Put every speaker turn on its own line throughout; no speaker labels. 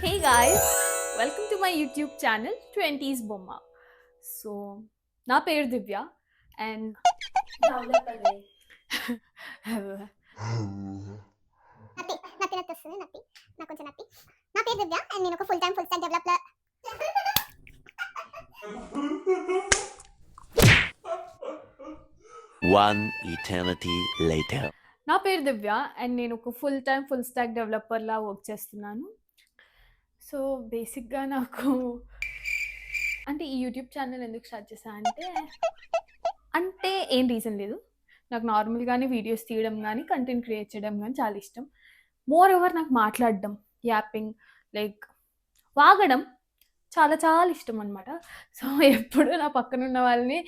Hey guys, welcome to my YouTube channel 20s Bomma. So, నా పేరు దివ్య and
నత్తి వస్తుంది నత్తి నాకు కొంచెం నత్తి నా పేరు దివ్య అండ్ నేను ఒక full stack developer.
One eternity later.
నా పేరు దివ్య అండ్ నేను ఒక ఫుల్ స్టాక్ డెవలపర్లా వర్క్ చేస్తున్నాను. సో బేసిక్గా నాకు అంటే ఈ యూట్యూబ్ ఛానల్ ఎందుకు స్టార్ట్ చేశాను అంటే ఏం రీజన్ లేదు. నాకు నార్మల్గానే వీడియోస్ తీయడం కానీ కంటెంట్ క్రియేట్ చేయడం కానీ చాలా ఇష్టం. మోర్ ఓవర్ నాకు మాట్లాడడం, యాపింగ్, లైక్ వాగడం చాలా చాలా ఇష్టం అనమాట. సో ఎప్పుడు నా పక్కన ఉన్న వాళ్ళని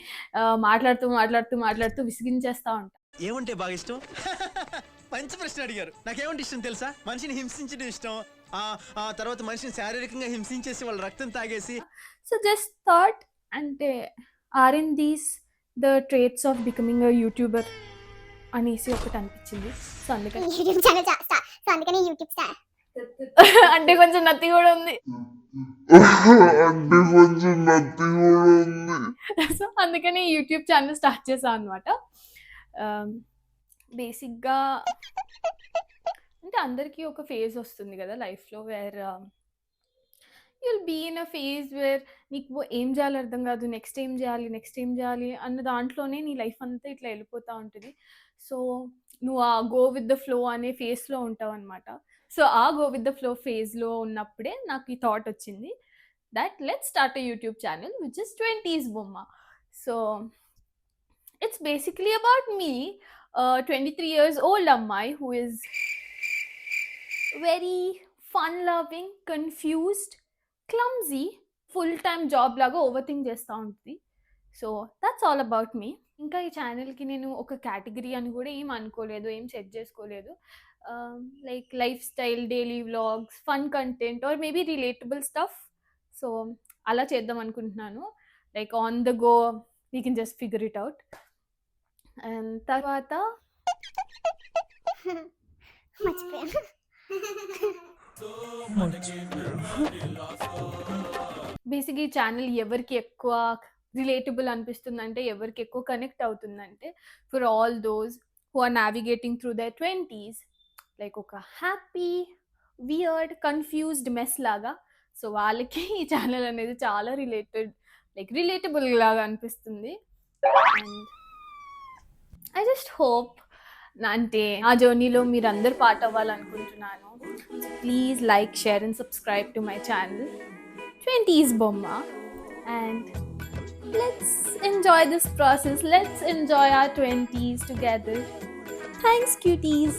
మాట్లాడుతూ విసిగించేస్తూ ఉంటాను.
ఏమంటే బాగా ఇష్టం? మంచి ప్రశ్న అడిగారు. నాకేమంటే ఇష్టం తెలుసా? మనిషిని హింసించడం ఇష్టం. ఆ తర్వాత మనిషిని శారీరకంగా హింసించేసి వాళ్ళ రక్తం తాగేసి.
సో జస్ట్ థాట్ అంటే are in these the traits of becoming a YouTuber అనేసి ఒకటి అనిపించింది. సో అందుకని
యూట్యూబ్ ఛానల్ సో అందుకని యూట్యూబ్ ఛానల్
అంటే కొంచెం నత్తి కూడా ఉంది. సో అందుకని యూట్యూబ్ ఛానల్ స్టార్ట్ చేశాను అనమాట. బేసిక్గా అంటే అందరికీ ఒక ఫేజ్ వస్తుంది కదా లైఫ్లో, where you'll be in a phase where నీకు ఏం చేయాలి అర్థం కాదు, నెక్స్ట్ ఏం చేయాలి అన్న దాంట్లోనే నీ లైఫ్ అంతా ఇట్లా వెళ్ళిపోతూ ఉంటుంది. సో నువ్వు ఆ గో విత్ ద ఫ్లో అనే ఫేజ్లో ఉంటావు అనమాట. సో ఆ గో విత్ ద ఫ్లో ఫేజ్లో ఉన్నప్పుడే నాకు ఈ థాట్ వచ్చింది that let's start a YouTube channel which is 20s Bomma. So it's basically about me, 23 years old Ammai who is very fun loving, confused, clumsy, full-time job laga overthink చేస్తూ ఉంటుంది. So that's all about me. ఇంకా ఈ ఛానల్కి నేను ఒక category అని కూడా ఏం అనుకోలేదు, ఏం సెట్ చేసుకోలేదు. Like life style, daily vlogs, fun content or maybe relatable stuff. So అలా చేద్దాం అనుకుంటున్నాను. Like on the go we can just figure it out. And తర్వాత
మర్చిపోయాను.
బేసిక్ ఈ ఛానల్ ఎవరికి ఎక్కువ రిలేటబుల్ అనిపిస్తుందంటే, ఎవరికి ఎక్కువ కనెక్ట్ అవుతుందంటే, for all those who are navigating through their 20s, like ఒక హ్యాపీ, వియర్డ్, కన్ఫ్యూజ్డ్ మెస్ లాగా. సో వాళ్ళకి ఈ ఛానల్ అనేది చాలా రిలేటబుల్ లాగా అనిపిస్తుంది. అండ్ ఐ జస్ట్ హోప్ అంటే ఆ జర్నీలో మీరు అందరు పార్ట్ అవ్వాలనుకుంటున్నాను. Please like, share and subscribe to my channel 20s Bomma and let's enjoy this process. Let's enjoy our 20s together. Thanks cuties.